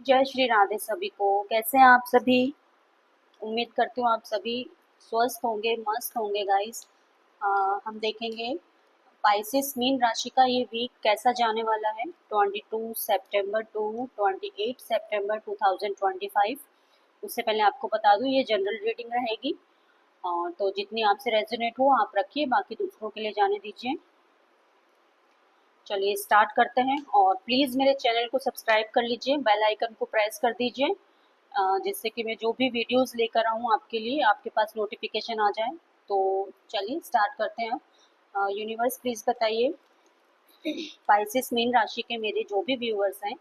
जय श्री राधे सभी को। कैसे हैं आप सभी? उम्मीद करती हूँ आप सभी स्वस्थ होंगे, मस्त होंगे गाइस। हम देखेंगे पाइसेस मीन राशि का ये वीक कैसा जाने वाला है 22 सितंबर टू 28 सितंबर 2025। उससे पहले आपको बता दूं ये जनरल रीडिंग रहेगी। तो जितनी आपसे रेजोनेट हो आप रखिए, बाकी दूसरों के लिए जाने दीजिए। चलिए स्टार्ट करते हैं, और प्लीज़ मेरे चैनल को सब्सक्राइब कर लीजिए, बेल आइकन को प्रेस कर दीजिए, जिससे कि मैं जो भी वीडियोस लेकर आऊँ आपके लिए आपके पास नोटिफिकेशन आ जाए। तो चलिए स्टार्ट करते हैं। यूनिवर्स प्लीज़ बताइए, पाइसेस मीन राशि के मेरे जो भी व्यूअर्स हैं,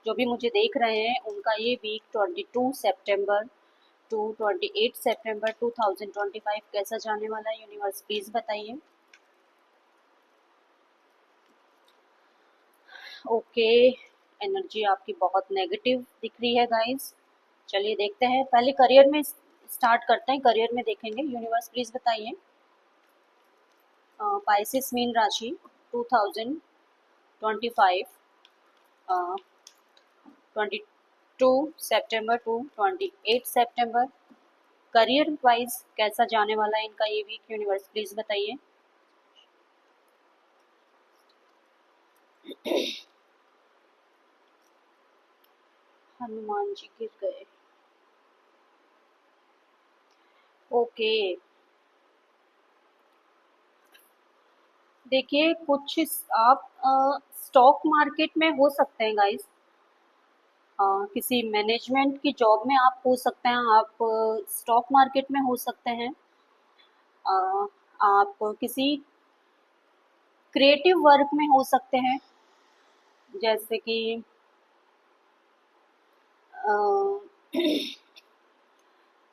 जो भी मुझे देख रहे हैं, उनका ये वीक 22 सितंबर टू 28 सितंबर 2025 कैसा जाने वाला है, यूनिवर्स प्लीज़ बताइए। ओके, एनर्जी आपकी बहुत नेगेटिव दिख रही है गाइस। चलिए देखते हैं, पहले करियर में स्टार्ट करते हैं। करियर में देखेंगे, यूनिवर्स प्लीज बताइए। पाइसेस मीन राशि 2025, 22 सितंबर टू 28 सितंबर, करियर वाइज कैसा जाने वाला है इनका ये वीक, यूनिवर्स प्लीज बताइए। हनुमान जी गिर गए। ओके, देखिए कुछ आप स्टॉक मार्केट में हो सकते हैं गाइस। किसी मैनेजमेंट की जॉब में आप हो सकते हैं, आप स्टॉक मार्केट में हो सकते हैं, आप किसी क्रिएटिव वर्क में हो सकते हैं, जैसे कि अ,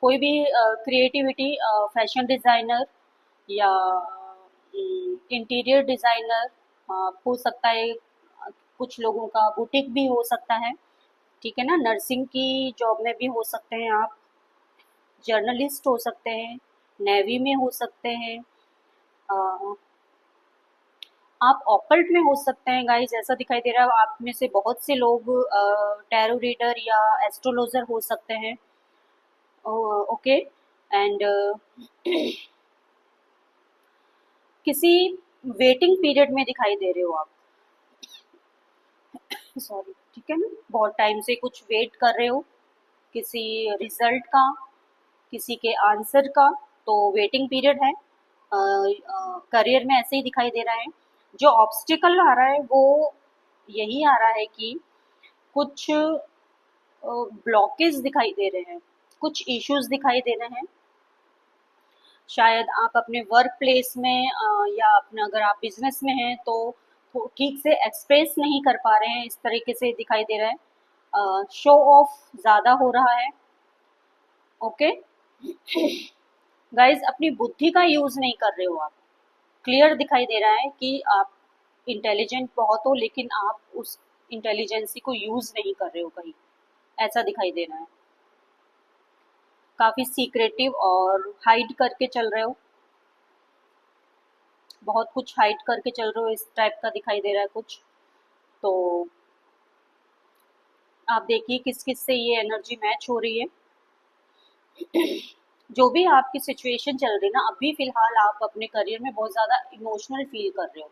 कोई भी क्रिएटिविटी, फैशन डिज़ाइनर या इंटीरियर डिज़ाइनर हो सकता है। कुछ लोगों का बुटीक भी हो सकता है, ठीक है ना। नर्सिंग की जॉब में भी हो सकते हैं आप, जर्नलिस्ट हो सकते हैं, नेवी में हो सकते हैं, अ, आप ऑकल्ट में हो सकते हैं गाइस। ऐसा दिखाई दे रहा है आप में से बहुत से लोग टैरो रीडर या एस्ट्रोलॉजर हो सकते हैं। ओके, एंड किसी वेटिंग पीरियड में दिखाई दे रहे हो आप, सॉरी, ठीक है ना। बहुत टाइम से कुछ वेट कर रहे हो किसी रिजल्ट का, किसी के आंसर का, तो वेटिंग पीरियड है। करियर में ऐसे ही दिखाई दे रहा है। जो ऑब्स्टिकल आ रहा है वो यही आ रहा है कि कुछ ब्लॉकेज दिखाई दे रहे हैं, कुछ इश्यूज दिखाई दे रहे हैं। शायद आप अपने वर्क प्लेस में या अपना अगर आप बिजनेस में हैं तो ठीक से एक्सप्रेस नहीं कर पा रहे हैं, इस तरीके से दिखाई दे रहा है। शो ऑफ ज़्यादा हो रहा है। ओके गाइज, अपनी बुद्धि का यूज़ नहीं कर रहे हो आप। क्लियर दिखाई दे रहा है कि आप इंटेलिजेंट बहुत हो, लेकिन आप उस इंटेलिजेंसी को यूज़ नहीं कर रहे हो कहीं, ऐसा दिखाई दे रहा है। काफ़ी सीक्रेटिव और हाइड करके चल रहे हो, बहुत कुछ हाइड करके चल रहे हो, इस टाइप का दिखाई दे रहा है कुछ। तो आप देखिए किस किस से ये एनर्जी मैच हो रही है। जो भी आपकी सिचुएशन चल रही है ना, अभी फिलहाल आप अपने करियर में बहुत ज़्यादा इमोशनल फील कर रहे हो,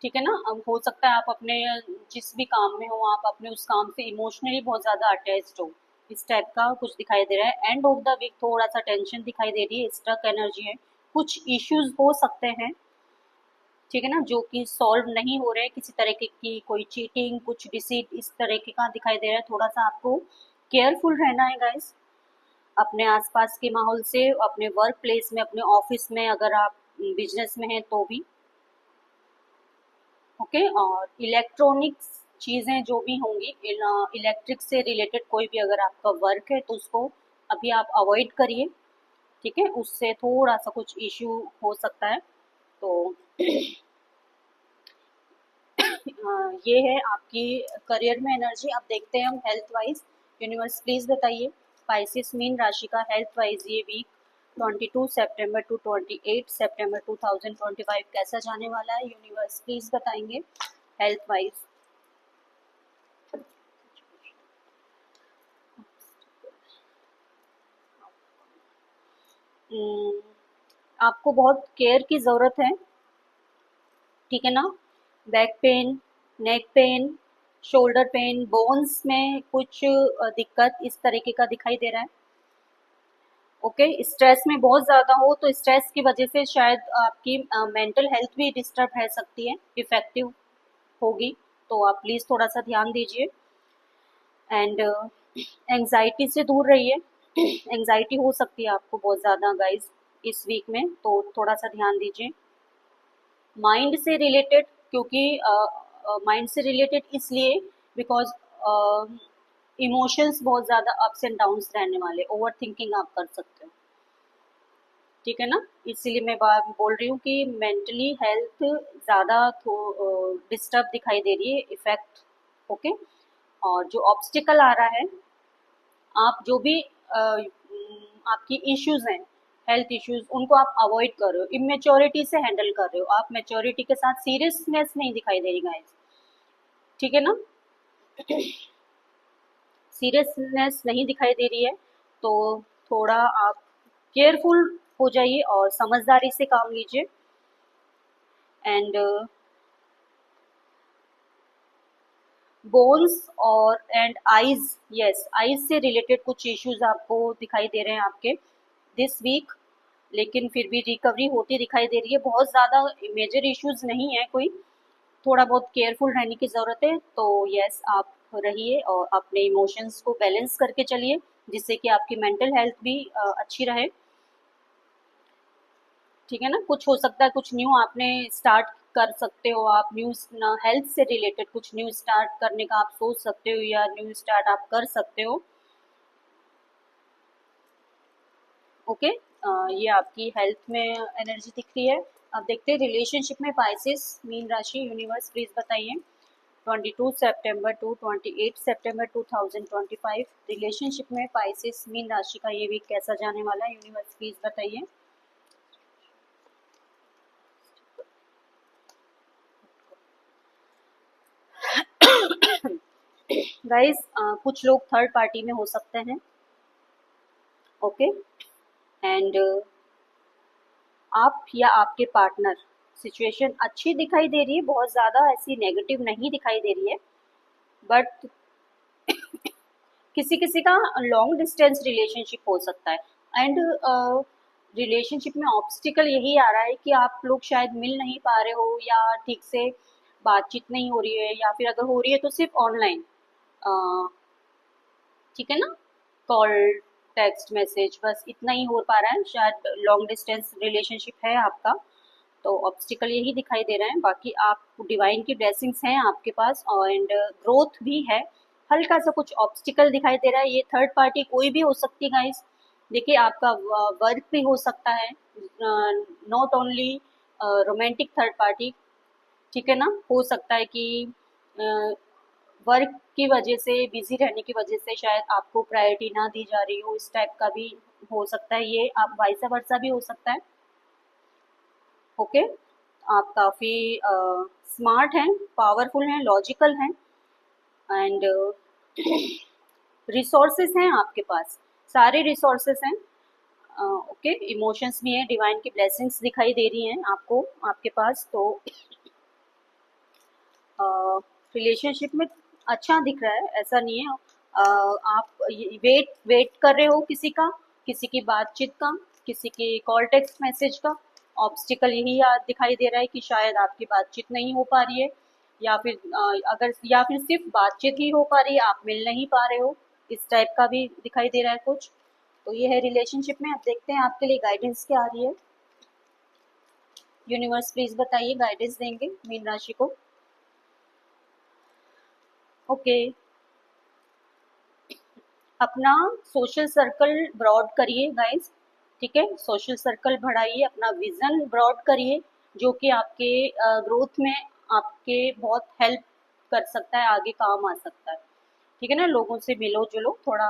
ठीक है ना। अब हो सकता है आप अपने जिस भी काम में हो, आप अपने उस काम से इमोशनली बहुत ज़्यादा अटैच्ड हो, इस टाइप का कुछ दिखाई दे रहा है। एंड ऑफ द वीक थोड़ा सा टेंशन दिखाई दे रही है, स्ट्रक एनर्जी है, कुछ इश्यूज हो सकते हैं, ठीक है ना, जो कि सॉल्व नहीं हो रहे हैं। किसी तरीके की कोई चीटिंग, कुछ डिसीट, इस तरीके का दिखाई दे रहा है। थोड़ा सा आपको केयरफुल रहना है गाइस, अपने आसपास के माहौल से, अपने वर्क प्लेस में, अपने ऑफिस में, अगर आप बिजनेस में हैं तो भी। ओके, और इलेक्ट्रॉनिक्स चीज़ें जो भी होंगी, इलेक्ट्रिक से रिलेटेड कोई भी अगर आपका वर्क है तो उसको अभी आप अवॉइड करिए, ठीक है, उससे थोड़ा सा कुछ इश्यू हो सकता है। तो ये है आपकी करियर में एनर्जी। अब देखते हैं हम हेल्थ वाइज। यूनिवर्स प्लीज बताइए, स्पाइसिस मीन राशि का हेल्थ वाइज ये वीक 22 सितंबर टू 28 सितंबर 2025 कैसा जाने वाला है, यूनिवर्स प्लीज बताएंगे हेल्थ वाइज। हम्म, आपको बहुत केयर की ज़रूरत है, ठीक है ना। Back pain, neck pain, shoulder pain, bones में कुछ दिक्कत इस तरीके का दिखाई दे रहा है। ओके, स्ट्रेस में बहुत ज़्यादा हो तो स्ट्रेस की वजह से शायद आपकी मेंटल हेल्थ भी डिस्टर्ब रह सकती है, इफेक्टिव होगी, तो आप प्लीज़ थोड़ा सा ध्यान दीजिए। एंड एंजाइटी से दूर रहिए। एंजाइटी हो सकती है आपको बहुत ज़्यादा गाइस इस वीक में, तो थोड़ा सा ध्यान दीजिए। माइंड से रिलेटेड, क्योंकि माइंड से रिलेटेड इसलिए बिकॉज इमोशंस बहुत ज़्यादा अप्स एंड डाउन्स रहने वाले, ओवर थिंकिंग आप कर सकते हो, ठीक है ना। इसीलिए मैं बात बोल रही हूँ कि मेंटली हेल्थ ज़्यादा डिस्टर्ब दिखाई दे रही है, इफेक्ट। ओके, और जो ऑब्स्टिकल आ रहा है, आप जो भी आपकी इश्यूज हैं, हेल्थ इश्यूज, उनको आप अवॉइड कर रहे हो, इमेच्योरिटी से हैंडल कर रहे हो, आप मैच्योरिटी के साथ सीरियसनेस नहीं दिखाई दे रही गाइस, ठीक है ना। सीरियसनेस नहीं दिखाई दे रही है, तो थोड़ा आप केयरफुल हो जाइए और समझदारी से काम लीजिए। एंड बोन्स और एंड आईज, यस, आईज से रिलेटेड कुछ इश्यूज आपको दिखाई दे रहे हैं आपके दिस वीक, लेकिन फिर भी रिकवरी होती दिखाई दे रही है। बहुत ज़्यादा मेजर इश्यूज नहीं है कोई, थोड़ा बहुत केयरफुल रहने की ज़रूरत है, तो यस आप रहिए और अपने इमोशंस को बैलेंस करके चलिए, जिससे कि आपकी मेंटल हेल्थ भी अच्छी रहे, ठीक है ना। कुछ हो सकता है, कुछ न्यू आपने स्टार्ट कर सकते हो, आप न्यू हेल्थ से रिलेटेड कुछ न्यू स्टार्ट करने का आप सोच सकते हो, या न्यू स्टार्ट आप कर सकते हो। ओके, ये आपकी हेल्थ में एनर्जी दिख रही है। अब देखते हैं रिलेशनशिप में पाइसेस मीन राशि, यूनिवर्स प्लीज बताइए। 22 सितंबर टू 28 सितंबर 2025 रिलेशनशिप में पाइसेस मीन राशि का ये वीक कैसा जाने वाला है, यूनिवर्स प्लीज बताइए। गाइस, कुछ लोग थर्ड पार्टी में हो सकते हैं, ओके। एंड आप या आपके पार्टनर, सिचुएशन अच्छी दिखाई दे रही है, बहुत ज़्यादा ऐसी नेगेटिव नहीं दिखाई दे रही है, बट किसी किसी का लॉन्ग डिस्टेंस रिलेशनशिप हो सकता है। एंड रिलेशनशिप में ऑब्स्टिकल यही आ रहा है कि आप लोग शायद मिल नहीं पा रहे हो, या ठीक से बातचीत नहीं हो रही है, या फिर अगर हो रही है तो सिर्फ ऑनलाइन, ठीक है ना, कॉल, टेक्स्ट मैसेज, बस इतना ही हो पा रहा है, शायद लॉन्ग डिस्टेंस रिलेशनशिप है आपका, तो ऑब्स्टिकल यही दिखाई दे रहा है। बाकी आप डिवाइन की ब्लेसिंग्स हैं आपके पास, और एंड ग्रोथ भी है। हल्का सा कुछ ऑब्स्टिकल दिखाई दे रहा है, ये थर्ड पार्टी कोई भी हो सकती है गाइस। देखिए, आपका वर्क भी हो सकता है, not only romantic third party, ठीक है ना। हो सकता है कि वर्क की वजह से, बिजी रहने की वजह से शायद आपको प्रायोरिटी ना दी जा रही हो, इस टाइप का भी हो सकता है, ये आप वाइस वर्सा भी हो सकता है, ओके। आप काफ़ी स्मार्ट हैं, पावरफुल हैं, लॉजिकल हैं, एंड रिसोर्सेस हैं आपके पास, सारे रिसोर्सेस हैं, ओके। इमोशंस भी हैं, डिवाइन की ब्लेसिंग्स दिखाई दे रही हैं आपको, आपके पास, तो रिलेशनशिप में अच्छा दिख रहा है, ऐसा नहीं है। आप वेट वेट कर रहे हो किसी की बातचीत का, किसी की कॉल टेक्स्ट मैसेज का। ऑब्स्टिकल यही दिखाई दे रहा है कि शायद आपकी बातचीत नहीं हो पा रही है, या फिर अगर, या फिर सिर्फ बातचीत ही हो पा रही है, आप मिल नहीं पा रहे हो, इस टाइप का भी दिखाई दे रहा है कुछ। तो ये है रिलेशनशिप में। अब देखते हैं आपके लिए गाइडेंस क्या आ रही है, यूनिवर्स प्लीज बताइए, गाइडेंस देंगे मीन राशि को। ओके, अपना सोशल सर्कल ब्रॉड करिए गाइस, ठीक है, सोशल सर्कल बढ़ाइए, अपना विजन ब्रॉड करिए, जो कि आपके ग्रोथ में आपके बहुत हेल्प कर सकता है, आगे काम आ सकता है, ठीक है ना। लोगों से मिलो जुलो, थोड़ा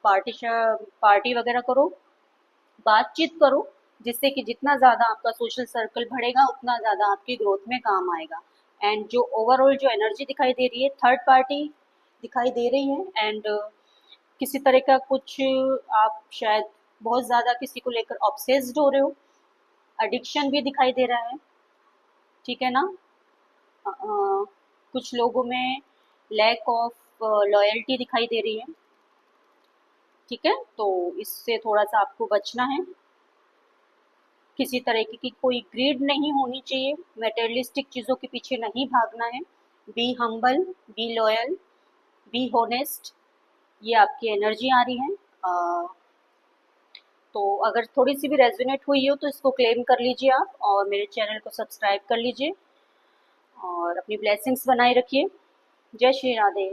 पार्टी पार्टी वगैरह करो, बातचीत करो, जिससे कि जितना ज़्यादा आपका सोशल सर्कल बढ़ेगा, उतना ज़्यादा आपकी ग्रोथ में काम आएगा। एंड जो ओवरऑल जो एनर्जी दिखाई दे रही है, थर्ड पार्टी दिखाई दे रही है, एंड किसी तरह का कुछ आप शायद बहुत ज़्यादा किसी को लेकर ऑब्सेस्ड हो रहे हो, एडिक्शन भी दिखाई दे रहा है, ठीक है ना। कुछ लोगों में लैक ऑफ लॉयल्टी दिखाई दे रही है, ठीक है। तो इससे थोड़ा सा आपको बचना है, किसी तरह की कोई ग्रीड नहीं होनी चाहिए, मेटेरियलिस्टिक चीज़ों के पीछे नहीं भागना है। Be humble, be loyal, be honest, ये आपकी एनर्जी आ रही है। तो अगर थोड़ी सी भी रेजोनेट हुई हो तो इसको क्लेम कर लीजिए आप, और मेरे चैनल को सब्सक्राइब कर लीजिए, और अपनी ब्लेसिंग्स बनाए रखिए। जय श्री राधे।